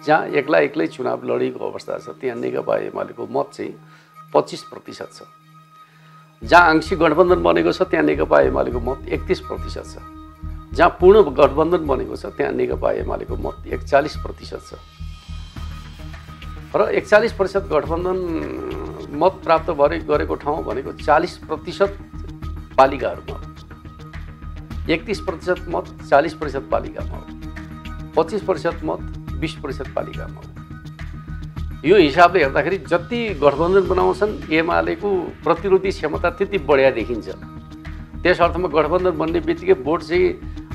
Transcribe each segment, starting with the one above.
जहाँ एक्लै चुनाव लडेको अवस्था छ त्यहाँ नेकपा एमालेको मत चाहिँ 25% छ। जहाँ आंशिक गठबन्धन बनेको छ त्यहाँ नेकपा एमालेको मत 31% छ। जहाँ पूर्ण गठबन्धन बनेको छ त्यहाँ नेकपा एमालेको मत 41% छ। र 41% गठबन्धन मत प्राप्त गरेको ठाउँ भनेको 40% पालिकाहरूमा हो। 31% मत 40% पालिकामा हो। 25% मत 20% पालिकामा हो। यो हिसाबले हेर्दाखेरि जति गठबन्धन बनाउँछन् एमालेको प्रतिरोधी क्षमता त्यति बढिया देखिन्छ। त्यस अर्थमा गठबन्धन बन्ने बित्तिकै भोट चाहिँ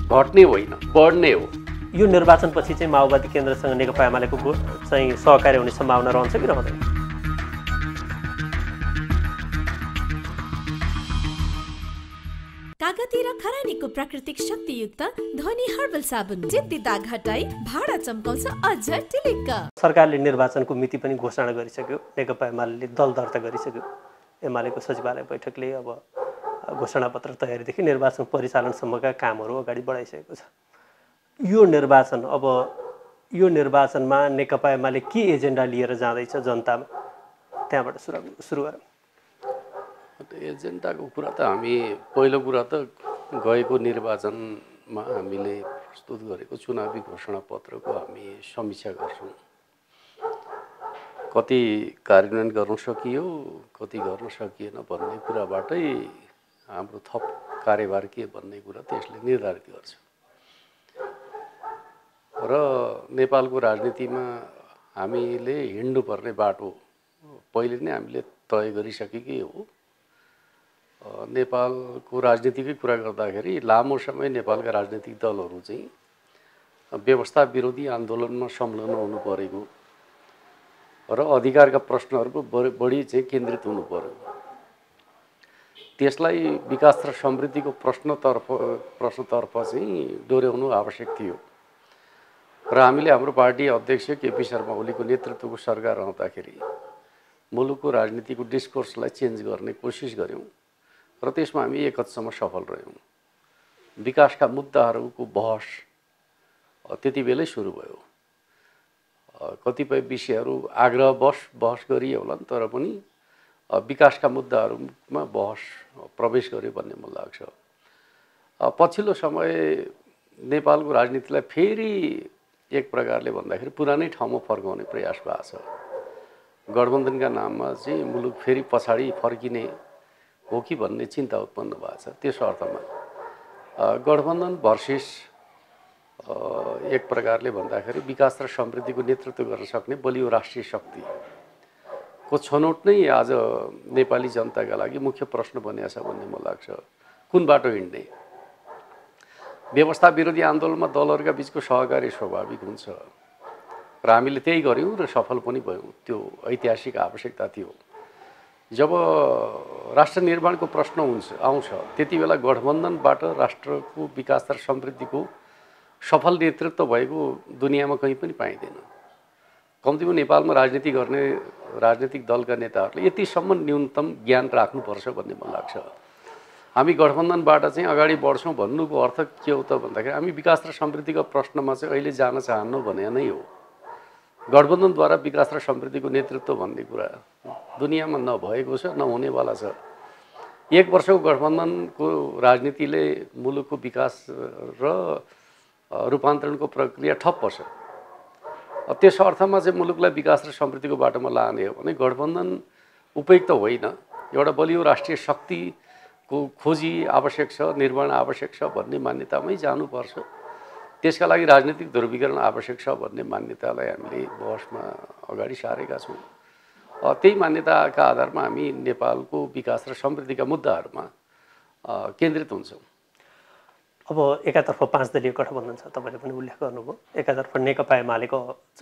घट्ने होइन, बढ्ने हो। यो निर्वाचनपछि चाहिँ माओवादी केन्द्रसँग नेकपा एमालेको चाहिँ सहकार्य हुने सम्भावना रहन्छ कि रहँदैन? कागती र खरानीको प्राकृतिक शक्तियुक्त ध्वनि हर्बल साबुन जित्ती दाग हटाई भाडा चम्काउँछ अझ टिलिक्क। सरकारले निर्वाचनको मिति पनि घोषणा गरिसक्यो। नेकपा एमाले दल दर्ता गरिसक्यो। एमालेको सचिवालय बैठकले अब घोषणापत्र तयारीदेखि निर्वाचन परिचालनसम्मका कामहरू अगाडि बढाइसकेको छ। यो निर्वाचनमा नेकपा एमाले के एजेन्डा लिएर जाँदैछ जनतामा, त्यहाँबाट सुरु गरौँ। एजेन्डाको कुरा त हामी पहिलो कुरा त गएको निर्वाचनमा हामीले प्रस्तुत गरेको चुनावी घोषणापत्रको हामी समीक्षा गर्छौँ। कति कार्यान्वयन गर्न सकियो, कति गर्न सकिएन भन्ने कुराबाटै हाम्रो थप कार्यभार के भन्ने कुरा त्यसले निर्धारित गर्छ। र नेपालको राजनीतिमा हामीले हिँड्नुपर्ने बाटो पहिले नै हामीले तय गरिसकेकै हो। नेपालको राजनीतिकै कुरा गर्दाखेरि लामो समय नेपालका राजनीतिक दलहरू चाहिँ व्यवस्था विरोधी आन्दोलनमा संलग्न हुनु परेको र अधिकारका प्रश्नहरूको बढी चाहिँ केन्द्रित हुनु पर्यो। त्यसलाई विकास र समृद्धिको प्रश्नतर्फ चाहिँ डोर्याउनु आवश्यक थियो। र हामीले हाम्रो पार्टी अध्यक्ष केपी शर्मा ओलीको नेतृत्वको सरकार रहँदाखेरि मुलुकको राजनीतिको डिस्कोर्सलाई चेन्ज गर्ने कोसिस गऱ्यौँ र त्यसमा हामी एक हदसम्म सफल रह्यौँ। विकासका मुद्दाहरूको बहस त्यति बेलै सुरु भयो। कतिपय विषयहरू आग्रहवश बहस गरिए होला नि, तर पनि विकासका मुद्दाहरूमा बहस प्रवेश गर्यो भन्ने मलाई लाग्छ। पछिल्लो समय नेपालको राजनीतिलाई फेरि एक प्रकारले भन्दाखेरि पुरानै ठाउँमा फर्काउने प्रयास भएको छ। गठबन्धनका नाममा चाहिँ मुलुक फेरि पछाडि फर्किने हो कि भन्ने चिन्ता उत्पन्न भएको छ। त्यस अर्थमा गठबन्धन भर्सेस एक प्रकारले भन्दाखेरि विकास र समृद्धिको नेतृत्व गर्न सक्ने बलियो राष्ट्रिय शक्तिको छनौट नै आज नेपाली जनताका लागि मुख्य प्रश्न बनिएको छ भन्ने मलाई लाग्छ। कुन बाटो हिँड्ने? व्यवस्था विरोधी आन्दोलनमा दलहरूका बिचको सहकार्य स्वाभाविक हुन्छ र हामीले त्यही गऱ्यौँ र सफल पनि भयौँ। त्यो ऐतिहासिक आवश्यकता थियो। जब राष्ट्र निर्माणको प्रश्न आउँछ त्यति बेला गठबन्धनबाट राष्ट्रको विकास र समृद्धिको सफल नेतृत्व भएको दुनियाँमा कहीँ पनि पाइँदैन। कम्तीमा नेपालमा राजनीति गर्ने राजनीतिक दलका नेताहरूले यतिसम्म न्यूनतम ज्ञान राख्नुपर्छ भन्ने मलाई लाग्छ। हामी गठबन्धनबाट चाहिँ अगाडि बढ्छौँ भन्नुको अर्थ के हो त भन्दाखेरि हामी विकास र समृद्धिको प्रश्नमा चाहिँ अहिले जान चाहन्नौँ भने नै हो। गठबन्धनद्वारा विकास र समृद्धिको नेतृत्व भन्ने कुरा दुनियाँमा नभएको छ, नहुनेवाला छ। एक वर्षको गठबन्धनको राजनीतिले मुलुकको विकास र रूपान्तरणको प्रक्रिया ठप्प छ। त्यस अर्थमा चाहिँ मुलुकलाई विकास र समृद्धिको बाटोमा लाने हो भने गठबन्धन उपयुक्त होइन। एउटा बलियो राष्ट्रिय शक्तिको खोजी आवश्यक छ, निर्माण आवश्यक छ भन्ने मान्यतामै जानुपर्छ। त्यसका लागि राजनीतिक ध्रुवीकरण आवश्यक छ भन्ने मान्यतालाई हामीले बहसमा अगाडि सारेका छौँ। त्यही मान्यताका आधारमा हामी नेपालको विकास र समृद्धिका मुद्दाहरूमा केन्द्रित हुन्छौँ। अब एकातर्फ 5 दलीय गठबन्धन छ, तपाईँले पनि उल्लेख गर्नुभयो। एकातर्फ नेकपा एमालेको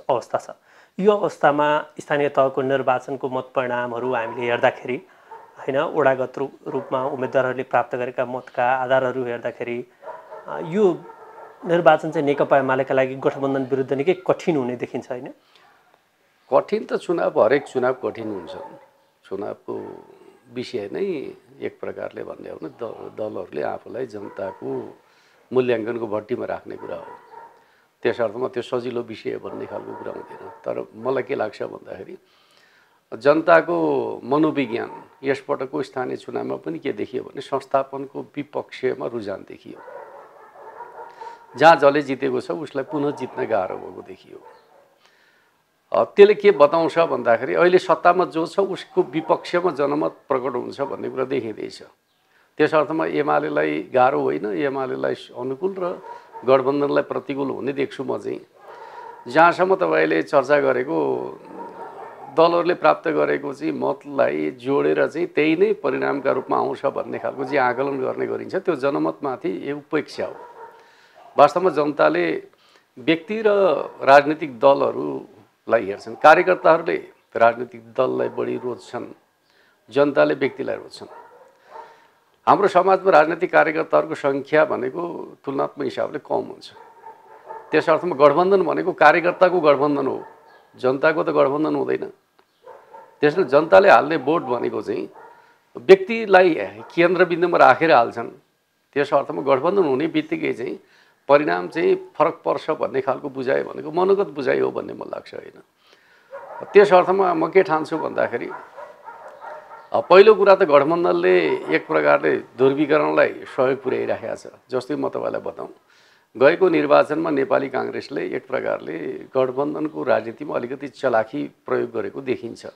अवस्था छ। यो अवस्थामा स्थानीय तहको निर्वाचनको मत परिणामहरू हामीले हेर्दाखेरि होइन, ओडागत रूपमा उम्मेदवारहरूले प्राप्त गरेका मतका आधारहरू हेर्दाखेरि यो निर्वाचन चाहिँ नेकपा एमालेका लागि गठबन्धन विरुद्ध निकै कठिन हुने देखिन्छ होइन? कठिन त हरेक चुनाव कठिन हुन्छ। चुनावको विषय नै एक प्रकारले भन्ने हो भने दलहरूले आफूलाई जनताको मूल्याङ्कनको भट्टीमा राख्ने कुरा हो। त्यस अर्थमा त्यो सजिलो विषय भन्ने खालको कुरा हुँदैन। तर मलाई के लाग्छ भन्दाखेरि जनताको मनोविज्ञान यसपटकको स्थानीय चुनावमा पनि के देखियो भने संस्थापनको विपक्षमा रुझान देखियो। जहाँ जसले जितेको छ उसलाई पुनः जित्न गाह्रो भएको देखियो। त्यसले के बताउँछ भन्दाखेरि अहिले सत्तामा जो छ उसको विपक्षमा जनमत प्रकट हुन्छ भन्ने कुरा देखिँदैछ। त्यस अर्थमा एमालेलाई गाह्रो होइन, एमालेलाई अनुकूल र गठबन्धनलाई प्रतिकूल हुने देख्छु म चाहिँ। जहाँसम्म तपाईँले चर्चा गरेको दलहरूले प्राप्त गरेको चाहिँ मतलाई जोडेर चाहिँ त्यही नै परिणामका रूपमा आउँछ भन्ने खालको चाहिँ आकलन गर्ने गरिन्छ, त्यो जनमतमाथि उपेक्षा हो। वास्तवमा जनताले व्यक्ति र राजनीतिक दलहरूलाई हेर्छन्। कार्यकर्ताहरूले राजनीतिक दललाई बढी रोज्छन्, जनताले व्यक्तिलाई रोज्छन्। हाम्रो समाजमा राजनीतिक कार्यकर्ताहरूको सङ्ख्या भनेको तुलनात्मक हिसाबले कम हुन्छ। त्यस अर्थमा गठबन्धन भनेको कार्यकर्ताको गठबन्धन हो, जनताको त गठबन्धन हुँदैन। त्यसले जनताले हाल्ने भोट भनेको चाहिँ व्यक्तिलाई केन्द्रबिन्दुमा राखेर हाल्छन्। त्यस अर्थमा गठबन्धन हुने बित्तिकै चाहिँ परिणाम चाहिँ फरक पर्छ भन्ने खालको बुझाइ भनेको मनोगत बुझाइ हो भन्ने मलाई लाग्छ होइन। त्यस अर्थमा म के ठान्छु भन्दाखेरि पहिलो कुरा त गठबन्धनले एक प्रकारले ध्रुवीकरणलाई सहयोग पुर्याइराखेको छ। जस्तै म तपाईँलाई बताउँ, गएको निर्वाचनमा नेपाली काङ्ग्रेसले एक प्रकारले गठबन्धनको राजनीतिमा अलिकति चलाखी प्रयोग गरेको देखिन्छ।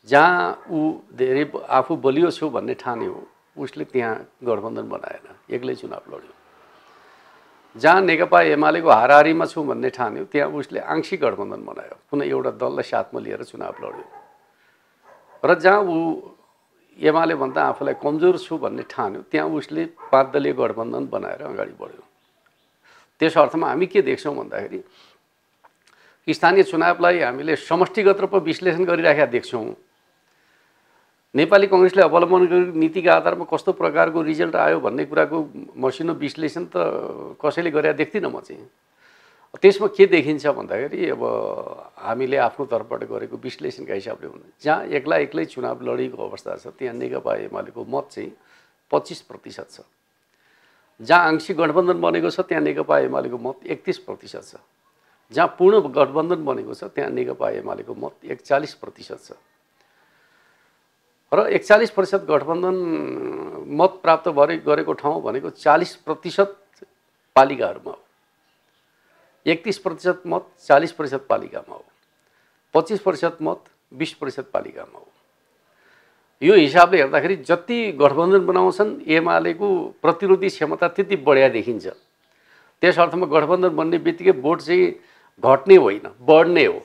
जहाँ ऊ धेरै आफू बलियो छु भन्ने ठान्यो उसले त्यहाँ गठबन्धन बनाएन, एक्लै चुनाव लड्यो। जहाँ नेकपा एमालेको हाराहारीमा छु भन्ने ठान्यो त्यहाँ उसले आंशिक गठबन्धन बनायो, कुनै एउटा दललाई साथमा लिएर चुनाव लड्यो। र जहाँ ऊ एमाले भन्दा आफूलाई कमजोर छु भन्ने ठान्यो त्यहाँ उसले 5 दलीय गठबन्धन बनाएर अगाडि बढ्यो। त्यस अर्थमा हामी के देख्छौँ भन्दाखेरि स्थानीय चुनावलाई हामीले समष्टिगत रूपमा विश्लेषण गरिराखेका देख्छौँ। नेपाली कांग्रेसले अवलम्बन गरेको नीतिका आधारमा कस्तो प्रकारको रिजल्ट आयो भन्ने कुराको मसिनो विश्लेषण त कसैले गरेर देख्दिनँ म चाहिँ। त्यसमा के देखिन्छ भन्दाखेरि अब हामीले आफ्नो तर्फबाट गरेको विश्लेषणका हिसाबले हुने जहाँ एक्लै चुनाव लडेको अवस्था छ त्यहाँ नेकपा एमालेको मत चाहिँ 25% छ। जहाँ आंशिक गठबन्धन बनेको छ त्यहाँ नेकपा एमालेको मत 31% छ। जहाँ पूर्ण गठबन्धन बनेको छ त्यहाँ नेकपा एमालेको मत 41% छ। र 41% गठबन्धन मत प्राप्त गरेको ठाउँ भनेको 40% पालिकाहरूमा हो, 31% मत 40% पालिकामा हो, 25% मत 20% पालिकामा हो। यो हिसाबले हेर्दाखेरि जति गठबन्धन बनाउँछन् एमालेको प्रतिरोधी क्षमता त्यति बढिया देखिन्छ। त्यस अर्थमा गठबन्धन बन्ने बित्तिकै भोट चाहिँ घट्ने होइन, बढ्ने हो।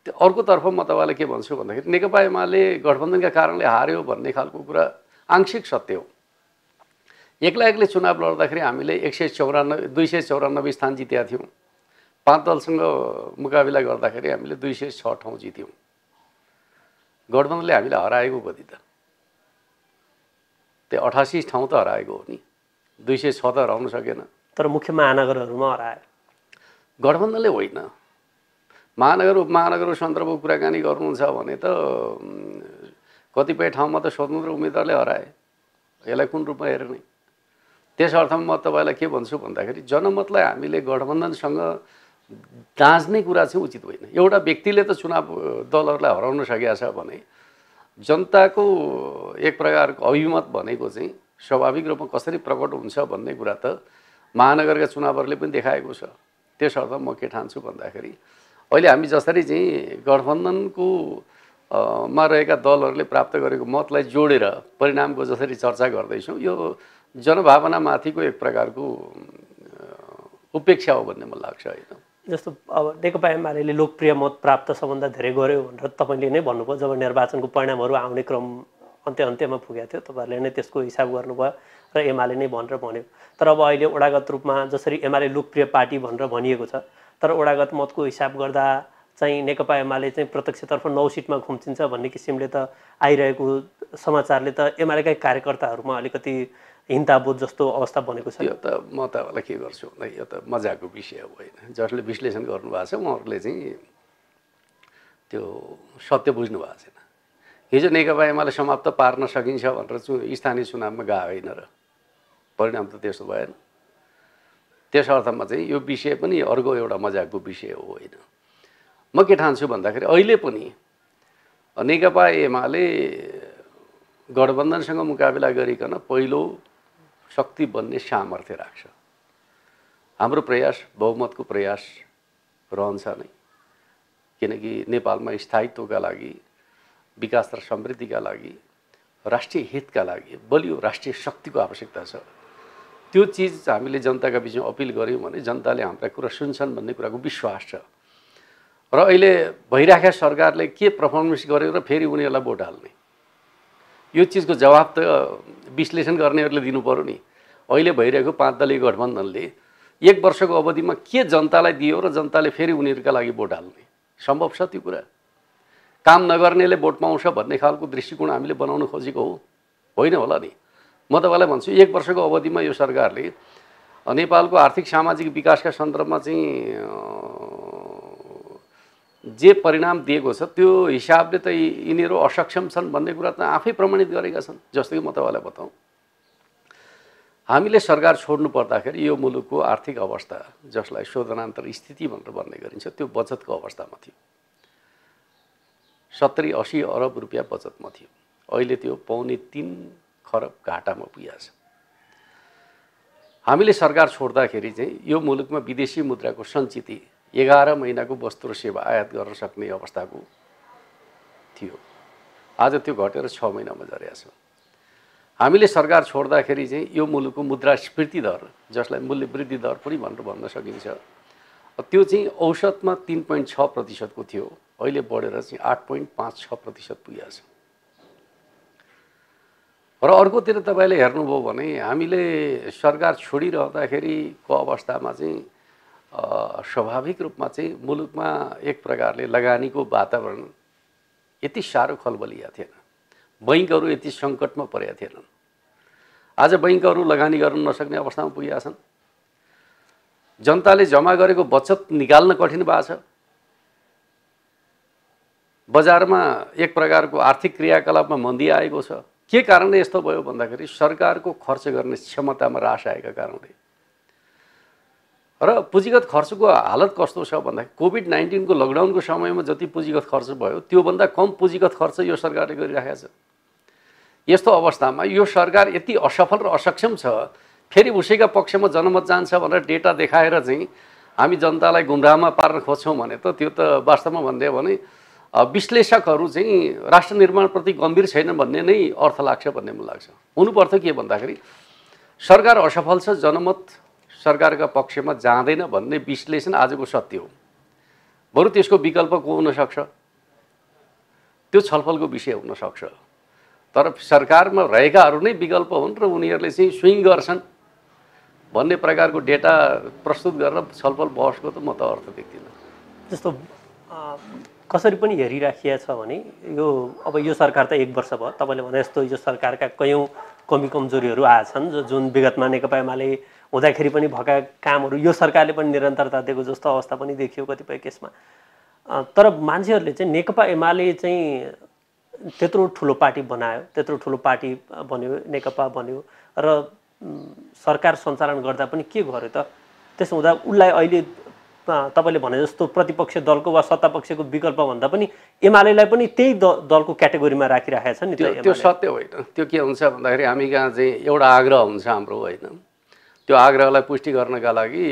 अर्कोतर्फ म तपाईँलाई के भन्छु भन्दाखेरि नेकपा एमाले गठबन्धनका कारणले हार्यो भन्ने खालको कुरा आंशिक सत्य हो। एक्लै चुनाव लड्दाखेरि हामीले 294 स्थान जितेका थियौँ। 5 दलसँग मुकाबिला गर्दाखेरि हामीले 206 ठाउँ जित्यौँ। गठबन्धनले हामीले हराएको कति त, त्यो 88 ठाउँ त हराएको हो नि, 206 त हराउन सकेन। तर मुख्य महानगरहरूमा हरायो गठबन्धनले होइन। महानगर उपमहानगरको सन्दर्भको कुराकानी गर्नुहुन्छ भने त कतिपय ठाउँमा त स्वतन्त्र उम्मेदवारले हराए, यसलाई कुन रूपमा हेर्ने। त्यस अर्थमा म तपाईँलाई के भन्छु भन्दाखेरि जनमतलाई हामीले गठबन्धनसँग दाँच्ने कुरा चाहिँ उचित होइन। एउटा व्यक्तिले त चुनाव दलहरूलाई हराउन सकेको छ भने जनताको एक प्रकारको अभिमत भनेको चाहिँ स्वाभाविक रूपमा कसरी प्रकट हुन्छ भन्ने कुरा त महानगरका चुनावहरूले पनि देखाएको छ। त्यस अर्थमा म के ठान्छु भन्दाखेरि अहिले हामी जसरी चाहिँ गठबन्धनको मा रहेका दलहरूले प्राप्त गरेको मतलाई जोडेर परिणामको जसरी चर्चा गर्दैछौँ यो जनभावनामाथिको एक प्रकारको उपेक्षा हो भन्ने मलाई लाग्छ होइन। जस्तो अब नेकपा एमाले लोकप्रिय मत प्राप्त सबभन्दा धेरै गर्यो भनेर तपाईँले नै भन्नुभयो। जब निर्वाचनको परिणामहरू आउने क्रम अन्त्यमा पुगेको थियो तपाईँहरूले नै त्यसको हिसाब गर्नुभयो र एमाले नै भनेर भन्यो। तर अब अहिले ओडागत रूपमा जसरी एमाले लोकप्रिय पार्टी भनेर भनिएको छ तर ओडागत मतको हिसाब गर्दा चाहिँ नेकपा एमाले चाहिँ प्रत्यक्षतर्फ 9 सिटमा घुम्चिन्छ भन्ने किसिमले त आइरहेको समाचारले त एमालेकै कार्यकर्ताहरूमा अलिकति हिंताबोध जस्तो अवस्था बनेको छ। यो त म तपाईँलाई के गर्छु भन्दा यो त मजाको विषय होइन। जसले विश्लेषण गर्नुभएको छ उहाँहरूले चाहिँ त्यो सत्य बुझ्नु भएको छैन। हिजो नेकपा एमाले समाप्त पार्न सकिन्छ भनेर स्थानीय चुनावमा गएको होइन र परिणाम त त्यस्तो भएन। त्यस अर्थमा चाहिँ यो विषय पनि अर्को एउटा मजाकको विषय हो होइन। म के ठान्छु भन्दाखेरि अहिले पनि नेकपा एमाले गठबन्धनसँग मुकाबिला गरिकन पहिलो शक्ति बन्ने सामर्थ्य राख्छ। हाम्रो प्रयास बहुमतको प्रयास रहन्छ नै, किनकि नेपालमा स्थायित्वका लागि, विकास र समृद्धिका लागि, राष्ट्रिय हितका लागि बलियो राष्ट्रिय शक्तिको आवश्यकता छ। त्यो चिज हामीले जनताका बिचमा अपिल गऱ्यौँ भने जनताले हाम्रा कुरा सुन्छन् भन्ने कुराको विश्वास छ। र अहिले भइराखेका सरकारले के पर्फर्मेन्स गर्यो र फेरि उनीहरूलाई भोट हाल्ने, यो चिजको जवाब त विश्लेषण गर्नेहरूले दिनु पर्यो नि। अहिले भइरहेको 5 दलीय गठबन्धनले 1 वर्षको अवधिमा के जनतालाई दियो र जनताले फेरि उनीहरूका लागि भोट हाल्ने सम्भव छ? त्यो कुरा काम नगर्नेले भोट पाउँछ भन्ने खालको दृष्टिकोण हामीले बनाउन खोजेको हो होइन होला नि। म तपाईँलाई भन्छु 1 वर्षको अवधिमा यो सरकारले नेपालको आर्थिक सामाजिक विकासका सन्दर्भमा चाहिँ जे परिणाम दिएको छ त्यो हिसाबले त यिनीहरू असक्षम छन् भन्ने कुरा त आफै प्रमाणित गरेका छन्। जस्तो कि म तपाईँलाई बताउँ, हामीले सरकार छोड्नु पर्दाखेरि यो मुलुकको आर्थिक अवस्था जसलाई शोधनान्तर स्थिति भनेर भन्ने गरिन्छ त्यो बचतको अवस्थामा थियो। 70-80 अरब रुपियाँ बचतमा थियो। अहिले त्यो 2.25 खरब घाटामा पुगेको छ। हामीले सरकार छोड्दाखेरि चाहिँ यो मुलुकमा विदेशी मुद्राको सञ्चित 11 महिनाको वस्तु र सेवा आयात गर्न सक्ने अवस्थाको थियो। आज त्यो घटेर 6 महिनामा झरेको छ। हामीले सरकार छोड्दाखेरि चाहिँ यो मुलुकको मुद्रास्फीति दर जसलाई मूल्य वृद्धि दर पनि भनेर भन्न सकिन्छ त्यो चाहिँ औसतमा 3.6% को थियो, अहिले बढेर चाहिँ 8.56% पुगेको छ। र अर्कोतिर तपाईँले हेर्नुभयो भने हामीले सरकार छोडिरहँदाखेरिको अवस्थामा चाहिँ स्वाभाविक रूपमा चाहिँ मुलुकमा एक प्रकारले लगानीको वातावरण यति साह्रो खलबलिया थिएन, बैंकहरू यति सङ्कटमा परेका थिएनन्। आज बैंकहरू लगानी गर्न नसक्ने अवस्थामा पुगेका छन्। जनताले जम्मा गरेको बचत निकाल्न कठिन भएको छ। बजारमा एक प्रकारको आर्थिक क्रियाकलापमा मन्दी आएको छ। के कारणले यस्तो भयो भन्दाखेरि सरकारको खर्च गर्ने क्षमतामा ह्रास आएका कारणले। र पुँजीगत खर्चको हालत कस्तो छ भन्दाखेरि कोभिड-19 को लकडाउनको समयमा जति पुँजीगत खर्च भयो त्योभन्दा कम पुँजीगत खर्च यो सरकारले गरिरहेको छ। यस्तो अवस्थामा यो सरकार यति असफल र असक्षम छ, फेरि उसैका पक्षमा जनमत जान्छ भनेर डेटा देखाएर चाहिँ हामी जनतालाई गुमराहमा पार्न खोज्छौँ भने त त्यो त वास्तवमा भन्दै भने विश्लेषकहरू चाहिँ राष्ट्र निर्माणप्रति गम्भीर छैनन् भन्ने नै अर्थ लाग्छ भन्ने मलाई लाग्छ। हुनुपर्थ्यो के भन्दाखेरि सरकार असफल छ, जनमत सरकारका पक्षमा जाँदैन भन्ने विश्लेषण आजको सत्य हो। बरु त्यसको विकल्प को हुन सक्छ, त्यो छलफलको विषय हुन सक्छ। तर सरकारमा रहेकाहरू नै विकल्प हुन् र उनीहरूले चाहिँ स्विङ गर्छन् भन्ने प्रकारको डेटा प्रस्तुत गरेर छलफल बहसको त म त अर्थ देख्दिनँ। जस्तो कसरी पनि हेरिराखिया छ भने यो अब यो सरकार त 1 वर्ष भयो, तपाईँले भने जस्तो यो सरकारका कयौँ कमी कमजोरीहरू आएछन् जुन विगतमा नेकपा एमाले हुँदाखेरि पनि भएका कामहरू यो सरकारले पनि निरन्तरता दिएको जस्तो अवस्था पनि देखियो कतिपय केसमा। तर मान्छेहरूले चाहिँ नेकपा एमाले चाहिँ त्यत्रो ठुलो पार्टी बनायो, त्यत्रो ठुलो पार्टी बन्यो, नेकपा बन्यो र सरकार सञ्चालन गर्दा पनि के गर्यो त? त्यसो हुँदा उसलाई अहिले तपाईँले भने जस्तो प्रतिपक्ष दलको वा सत्तापक्षको विकल्प भन्दा पनि एमालेलाई पनि त्यही दलको क्याटेगोरीमा राखिराखेको छ नि। त्यो सत्य होइन। त्यो के हुन्छ भन्दाखेरि हामी कहाँ चाहिँ एउटा आग्रह हुन्छ हाम्रो होइन, त्यो आग्रहलाई पुष्टि गर्नका लागि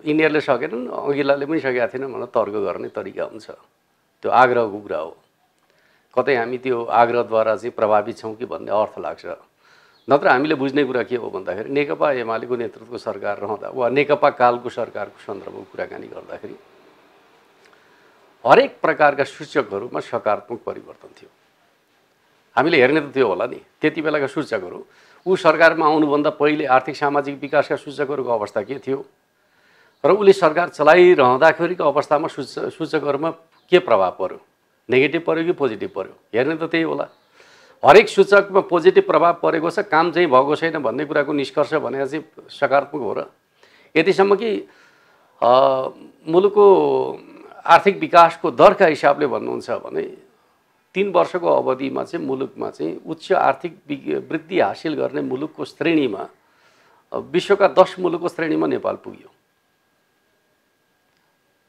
यिनीहरूले सकेनन्, अघिल्लाले पनि सकेका थिएनन् भनेर तर्क गर्ने तरिका हुन्छ। त्यो आग्रहको कुरा हो। कतै हामी त्यो आग्रहद्वारा चाहिँ प्रभावित छौँ कि भन्ने अर्थ लाग्छ। नत्र हामीले बुझ्ने कुरा के हो भन्दाखेरि नेकपा एमालेको नेतृत्वको सरकार रहँदा वा नेकपा कालको सरकारको सन्दर्भमा कुराकानी गर्दाखेरि हरेक प्रकारका सूचकहरूमा सकारात्मक परिवर्तन थियो। हामीले हेर्ने त थियो होला नि त्यति बेलाका सूचकहरू। ऊ सरकारमा आउनुभन्दा पहिले आर्थिक सामाजिक विकासका सूचकहरूको अवस्था के थियो र उसले सरकार चलाइरहँदाखेरिको अवस्थामा सूचकहरूमा के प्रभाव पर्यो, नेगेटिभ पर्यो कि पोजिटिभ पर्यो, हेर्ने त त्यही होला। हरेक सूचकमा पोजिटिभ प्रभाव परेको छ, काम चाहिँ भएको छैन भन्ने कुराको निष्कर्ष भने चाहिँ सकारात्मक हो र? यतिसम्म कि मुलुकको आर्थिक विकासको दरका हिसाबले भन्नुहुन्छ भने 3 वर्षको अवधिमा चाहिँ मुलुकमा चाहिँ उच्च आर्थिक वृद्धि हासिल गर्ने मुलुकको श्रेणीमा विश्वका 10 मुलुकको श्रेणीमा नेपाल पुग्यो।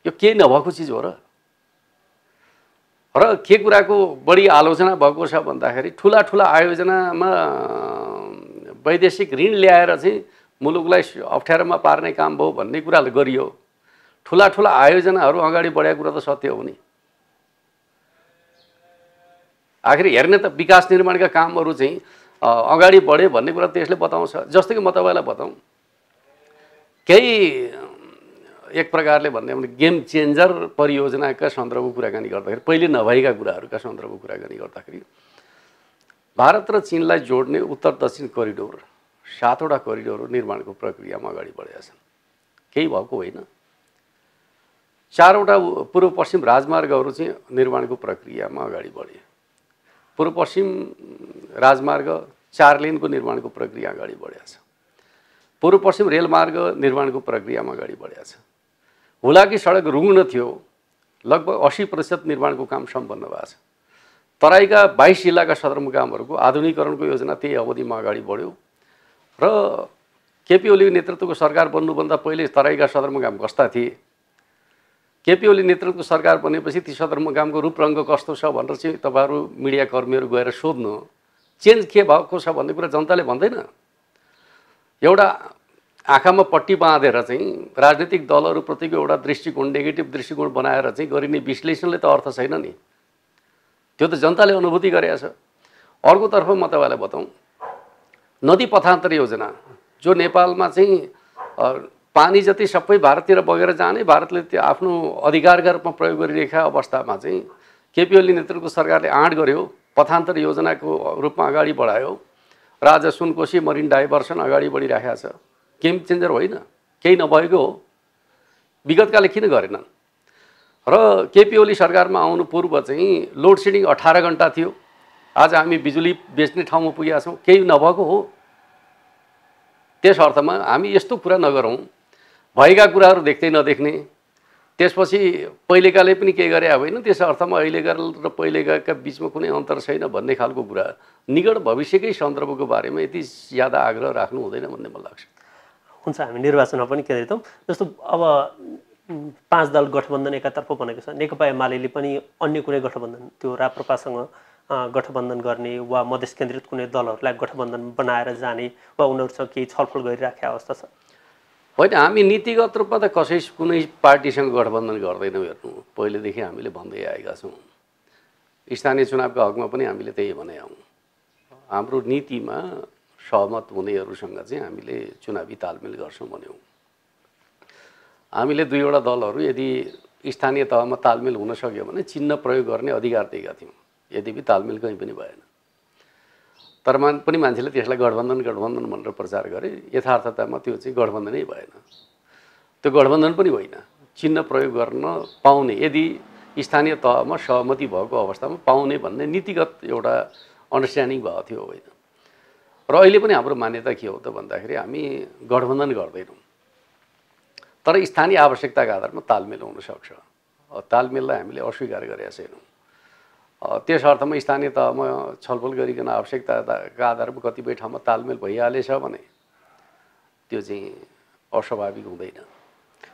यो केही नभएको चिज हो र के कुराको बढी आलोचना भएको छ भन्दाखेरि ठुला ठुला आयोजनामा वैदेशिक ऋण ल्याएर चाहिँ मुलुकलाई अप्ठ्यारोमा पार्ने काम भयो भन्ने कुराले गरियो। ठुला ठुला आयोजनाहरू अगाडि बढेको कुरा त सत्य हो नि। आखिर हेर्ने त विकास निर्माणका कामहरू चाहिँ अगाडि बढे भन्ने कुरा त्यसले बताउँछ। जस्तो कि म तपाईँलाई बताउँ, केही एक प्रकारले भन्ने भने गेम चेन्जर परियोजनाका सन्दर्भको कुराकानी गर्दाखेरि पहिले नभएका कुराहरूका सन्दर्भको कुराकानी गर्दाखेरि भारत र चीनलाई जोड्ने उत्तर दक्षिण करिडोर 7वटा करिडोर निर्माणको प्रक्रियामा अगाडि बढेका छन्। केही भएको होइन। 4वटा पूर्व पश्चिम राजमार्गहरू चाहिँ निर्माणको प्रक्रियामा अगाडि बढे। पूर्व पश्चिम राजमार्ग 4 लेनको निर्माणको प्रक्रिया अगाडि बढेको छ। पूर्व पश्चिम रेलमार्ग निर्माणको प्रक्रियामा अगाडि बढेको छ। हुलाकी सडक रुग्ण थियो, लगभग 80% निर्माणको काम सम्पन्न भएको छ। तराईका 22 जिल्लाका सदरमुकामहरूको आधुनिकीकरणको योजना त्यही अवधिमा अगाडि बढ्यो र केपी ओलीको नेतृत्वको सरकार बन्नुभन्दा पहिले तराईका सदरमुकाम कस्ता थिए, केपी ओली नेतृत्वको सरकार बनेपछि ती सदरमुकामको रूपरङ्ग कस्तो छ भनेर चाहिँ तपाईँहरू मिडिया कर्मीहरू गएर सोध्नु। चेन्ज के भएको छ भन्ने कुरा जनताले भन्दैन। एउटा आँखामा पट्टी बाँधेर चाहिँ राजनीतिक दलहरूप्रतिको एउटा दृष्टिकोण, नेगेटिभ दृष्टिकोण बनाएर चाहिँ गरिने विश्लेषणले त अर्थ छैन नि। त्यो त जनताले अनुभूति गरेको छ। अर्कोतर्फ म तपाईँलाई बताउँ, नदी पथान्तर योजना जो नेपालमा चाहिँ पानी जति सबै भारततिर बगेर जाने, भारतले त्यो आफ्नो अधिकारका रूपमा प्रयोग गरिरहेका अवस्थामा चाहिँ केपी ओली नेतृत्वको सरकारले आँट गर्यो, पथान्तर योजनाको रूपमा अगाडि बढायो। राजा सुनकोशी मरिन डाइभर्सन अगाडि बढिरहेको छ। गेम चेन्जर होइन, केही नभएको हो। विगतकाले किन गरेनन्? र केपी ओली सरकारमा आउनु पूर्व चाहिँ लोड सेडिङ 18 घण्टा थियो। आज हामी बिजुली बेच्ने ठाउँमा पुगेका छौँ। केही नभएको हो। त्यस अर्थमा हामी यस्तो कुरा नगरौँ, भएका कुराहरू देख्दै नदेख्ने, त्यसपछि पहिलेकाले पनि केही गरे होइन, त्यस अर्थमा अहिलेका र पहिलेका बिचमा कुनै अन्तर छैन भन्ने खालको कुरा निकट भविष्यकै सन्दर्भको बारेमा यति ज्यादा आग्रह राख्नु हुँदैन भन्ने मलाई लाग्छ। हुन्छ, हामी निर्वाचनमा पनि केन्द्रित हौँ। जस्तो अब 5 दल गठबन्धन एकातर्फ बनेको छ, नेकपा एमाले पनि अन्य कुनै गठबन्धन, त्यो राप्रपासँग गठबन्धन गर्ने वा मधेस केन्द्रित कुनै दलहरूलाई गठबन्धन बनाएर जाने वा उनीहरूसँग केही छलफल गरिराखेको अवस्था छ? होइन, हामी नीतिगत रूपमा त कुनै पार्टीसँग गठबन्धन गर्दैनौँ। हेर्नु, पहिलेदेखि हामीले भन्दै आएका छौँ। स्थानीय चुनावका हकमा पनि हामीले त्यही भने हौँ। हाम्रो नीतिमा सहमत हुनेहरूसँग चाहिँ हामीले चुनावी तालमेल गर्छौँ भन्यौँ। हामीले 2वटा दलहरू यदि स्थानीय तहमा तालमेल हुन सक्यो भने चिन्ह प्रयोग गर्ने अधिकार दिएका थियौँ। यद्यपि तालमेल कहीँ पनि भएन। तर पनि मान्छेले त्यसलाई गठबन्धन भनेर प्रचार गरे। यथार्थतामा त्यो चाहिँ गठबन्धनै भएन। त्यो गठबन्धन पनि होइन। चिन्ह प्रयोग गर्न पाउने, यदि स्थानीय तहमा सहमति भएको अवस्थामा पाउने भन्ने नीतिगत एउटा अन्डरस्ट्यान्डिङ भएको थियो होइन। र अहिले पनि हाम्रो मान्यता के हो त भन्दाखेरि हामी गठबन्धन गर्दैनौँ, तर स्थानीय आवश्यकताका आधारमा तालमेल हुन सक्छ। तालमेललाई हामीले अस्वीकार गरेका छैनौँ। त्यस अर्थमा स्थानीय तहमा छलफल गरिकन आवश्यकताका आधारमा कतिपय ठाउँमा तालमेल भइहालेछ भने त्यो चाहिँ अस्वाभाविक हुँदैन।